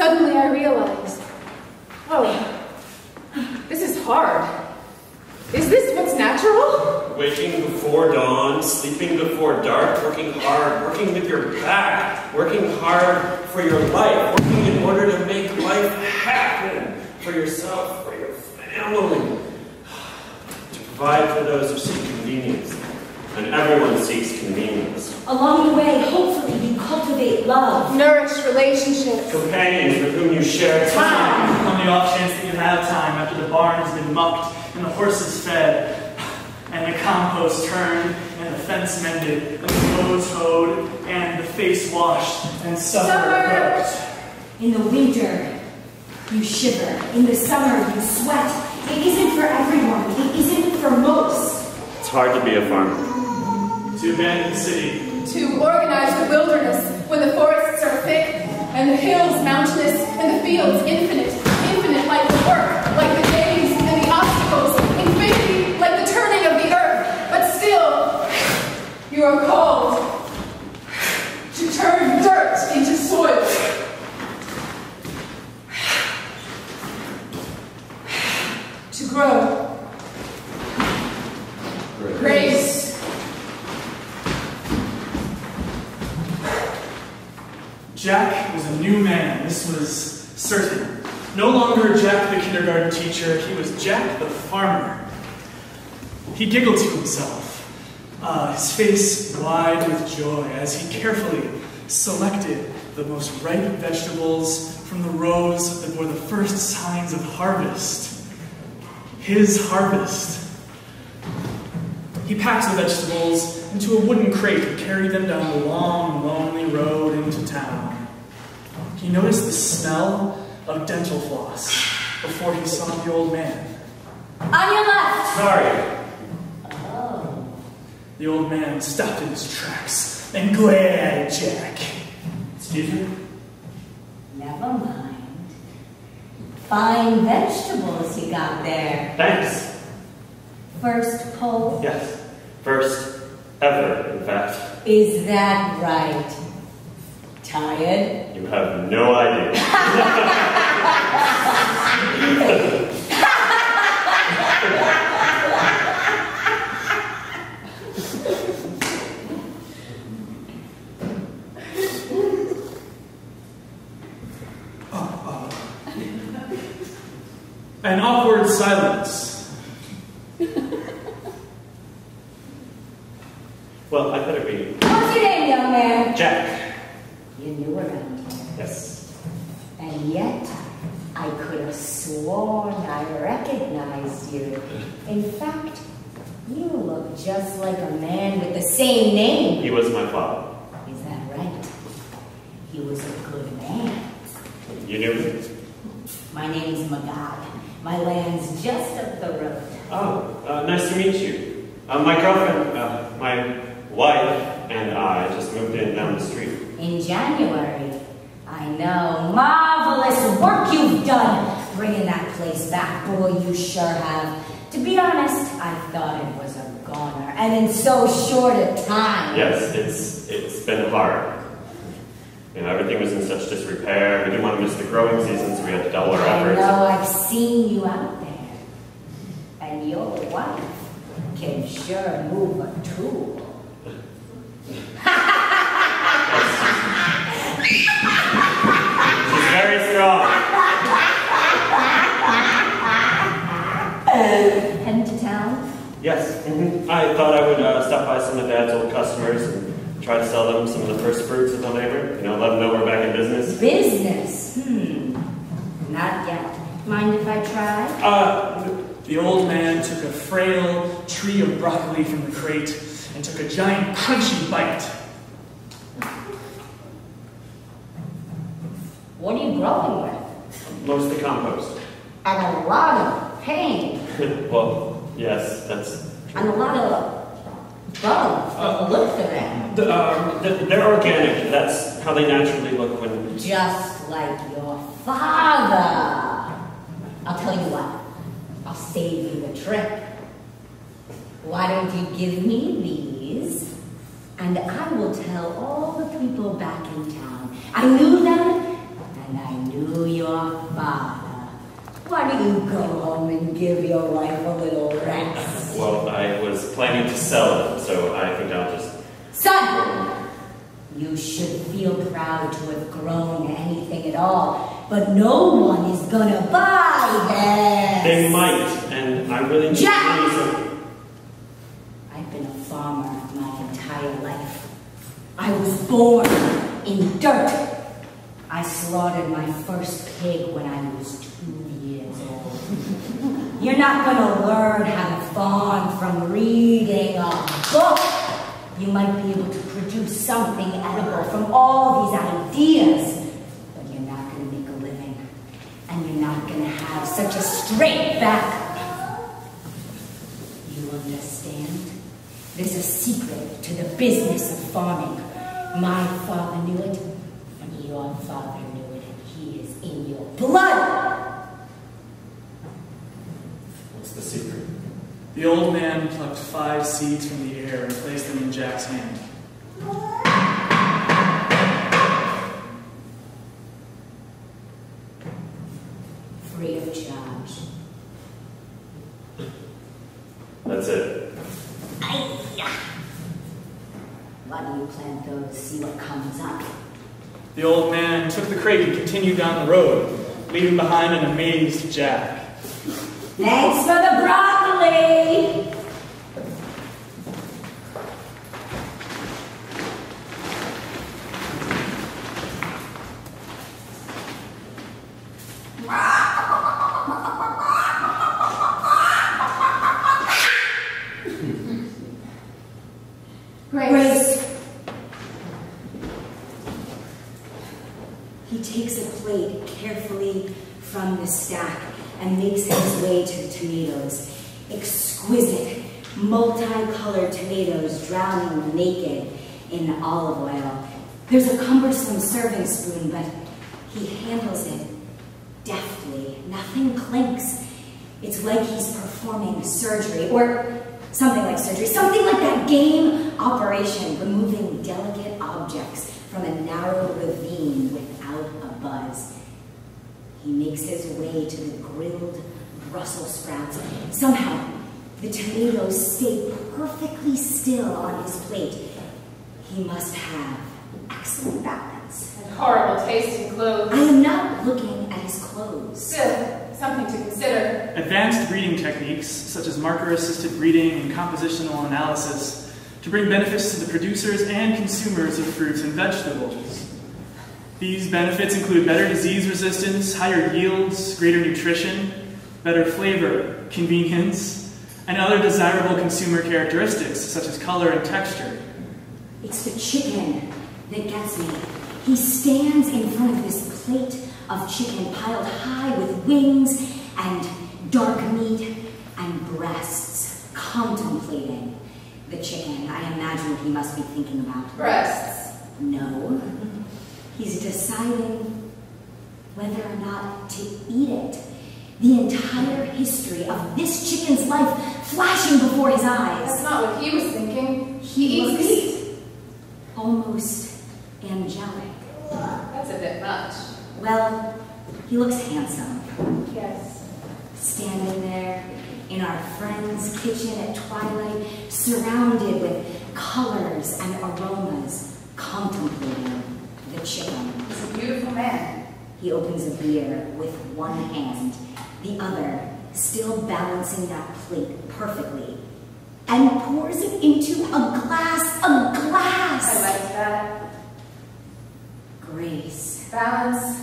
suddenly I realized, oh, this is hard. Is this what's natural? Waking before dawn, sleeping before dark, working hard, working with your back, working hard for your life, working in order to make life happen for yourself, for your family, to provide for those who seek convenience. And everyone seeks convenience. Along the way, hopefully you cultivate love. Nourish relationships. Companions with whom you share time. On the off chance that you have time after the barn has been mucked and the horses fed and the compost turned and the fence mended and the clothes hoed and the face washed and supper cooked. In the winter, you shiver. In the summer, you sweat. It isn't for everyone. It isn't for most. It's hard to be a farmer. To abandon the city. To organize the wilderness when the forests are thick and the hills mountainous and the fields infinite. Infinite like the work, like the days and the obstacles. Infinity like the turning of the earth. But still, you are called to turn dirt into soil. To grow. Grace. Jack was a new man, this was certain. No longer Jack the kindergarten teacher, he was Jack the farmer. He giggled to himself, his face wide with joy as he carefully selected the most ripe vegetables from the rows that bore the first signs of harvest. His harvest. He packed the vegetables into a wooden crate and carried them down the long, lonely road into town. He noticed the smell of dental floss before he saw the old man. On your left! Sorry. Oh. The old man stopped in his tracks and glared at Jack. Excuse me? Never mind. Fine vegetables you got there. Thanks. First pull? Yes. First ever, in fact. Is that right? Tired? You have no idea. An awkward silence. Well, I better be. What's your name, young man? Jack. You knew around here. Yes. And yet, I could have sworn I recognized you. In fact, you look just like a man with the same name. He was my father. Is that right? He was a good man. You knew me? My name's Magog. My land's just up the road. Oh, nice to meet you. My girlfriend, my wife, and I just moved in down the street. In January. I know. Marvelous work you've done. Bringing that place back. Boy, you sure have. To be honest, I thought it was a goner. And in so short a time. Yes, it's been hard. You know, everything was in such disrepair. We didn't want to miss the growing season, so we had to double our efforts. I know, I've seen you out there. And your wife can sure move a tool. She's very strong. Heading to town? Yes. I thought I would stop by some of Dad's old customers and try to sell them some of the first fruits of the labor. You know, let them know we're back in business. Business? Not yet. Mind if I try? The old man took a frail tree of broccoli from the crate and took a giant crunchy bite. What are you growing with? Mostly compost. And a lot of pain. Well, yes, that's true. And a lot of bugs. Look for them. They're organic. That's how they naturally look when... Just like your father. I'll tell you what. I'll save you the trip. Why don't you give me these? And I will tell all the people back in town. I knew them, And I knew your father. Why don't you go home and give your wife a little rest? Well, I was planning to sell them, so I think I'll just... Son! You should feel proud to have grown anything at all, but no one is gonna buy this! They might, and I really need Jack! money from... I've been a farmer my entire life. I was born in dirt. I slaughtered my first pig when I was 2 years old. You're not gonna learn how to farm from reading a book. You might be able to produce something edible from all these ideas, but you're not gonna make a living, and you're not gonna have such a straight back. You understand? There's a secret to the business of farming. My father knew it, and your father knew it, and he is in your blood. What's the secret? The old man plucked 5 seeds from the air and placed them in Jack's hand. Free of charge. That's it. Why don't you plant those, see what comes up? The old man took the crate and continued down the road, leaving behind an amazed Jack. Thanks for the broccoli! Grace. He takes a plate carefully from the stack and makes his way to the tomatoes. Exquisite, multicolored tomatoes drowning naked in olive oil. There's a cumbersome serving spoon, but he handles it deftly. Nothing clinks. It's like he's performing surgery, or something like surgery, something like that game Operation, removing delicate objects from a narrow ravine without a buzz. He makes his way to the grilled Brussels sprouts. Somehow, the tomatoes stay perfectly still on his plate. He must have excellent balance. And horrible tasting clothes. I am not looking at his clothes. Still, something to consider. Advanced breeding techniques, such as marker-assisted breeding and compositional analysis, to bring benefits to the producers and consumers of fruits and vegetables. These benefits include better disease resistance, higher yields, greater nutrition, better flavor, convenience, and other desirable consumer characteristics, such as color and texture. It's the chicken that gets me. He stands in front of this plate of chicken piled high with wings and dark meat and breasts, contemplating the chicken. I imagine what he must be thinking about. Breasts. No. He's deciding whether or not to eat it. The entire history of this chicken's life flashing before his eyes. That's not what he was thinking. He eats meat. Almost angelic. That's a bit much. Well, he looks handsome. Yes. Standing there in our friend's kitchen at twilight, surrounded with colors and aromas, contemplating the chicken. He's a beautiful man. He opens a beer with one hand, the other still balancing that plate perfectly, and pours it into a glass. I like that. Grace. Balance.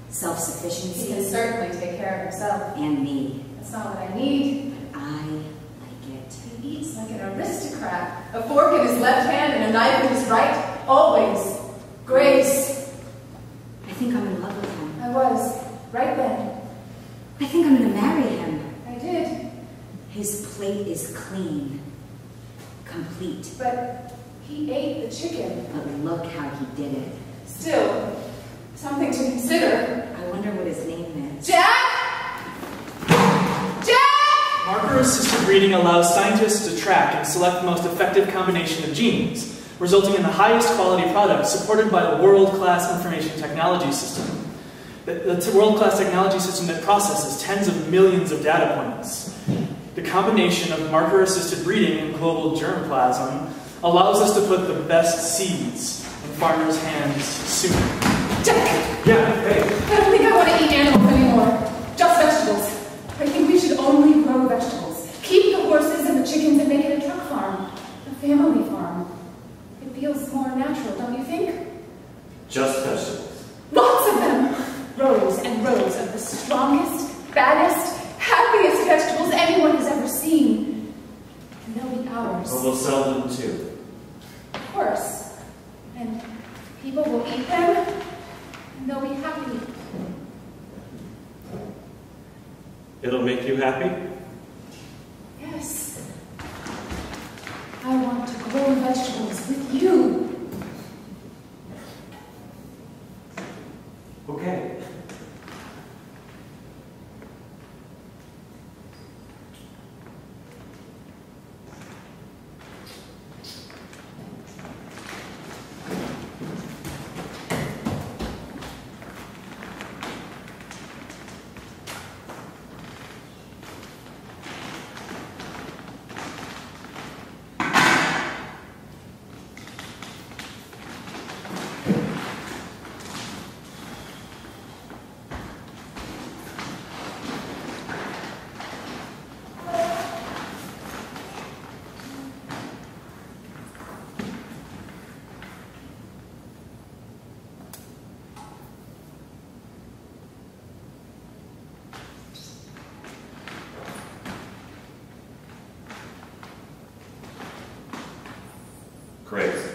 He Self-sufficiency. can certainly take care of himself. And me. That's not what I need. I like it. He eats like an aristocrat. A fork in his left hand and a knife in his right. Always. Grace. I think I'm in love with him. I was. Right then. I think I'm going to marry him. I did. His plate is clean. Complete. But he ate the chicken. But look how he did it. Still, something to consider. I wonder what his name is. Jack! Jack! Marker-assisted breeding allows scientists to track and select the most effective combination of genes, resulting in the highest quality products supported by a world-class information technology system. It's a world-class technology system that processes tens of millions of data points. The combination of marker-assisted breeding and global germplasm allows us to put the best seeds in farmers' hands sooner. Jack! Yeah, hey. I don't think I want to eat animals anymore. Just vegetables. I think we should only grow vegetables. Keep the horses and the chickens and make it a truck farm. A family farm. It feels more natural, don't you think? Just vegetables. Lots of them! Rows and rows of the strongest, fattest, happiest vegetables anyone has ever seen. And they'll be ours. But we'll sell them too. Of course. And people will eat them, and they'll be happy. It'll make you happy? Yes. I want to grow vegetables with you. Okay. Great.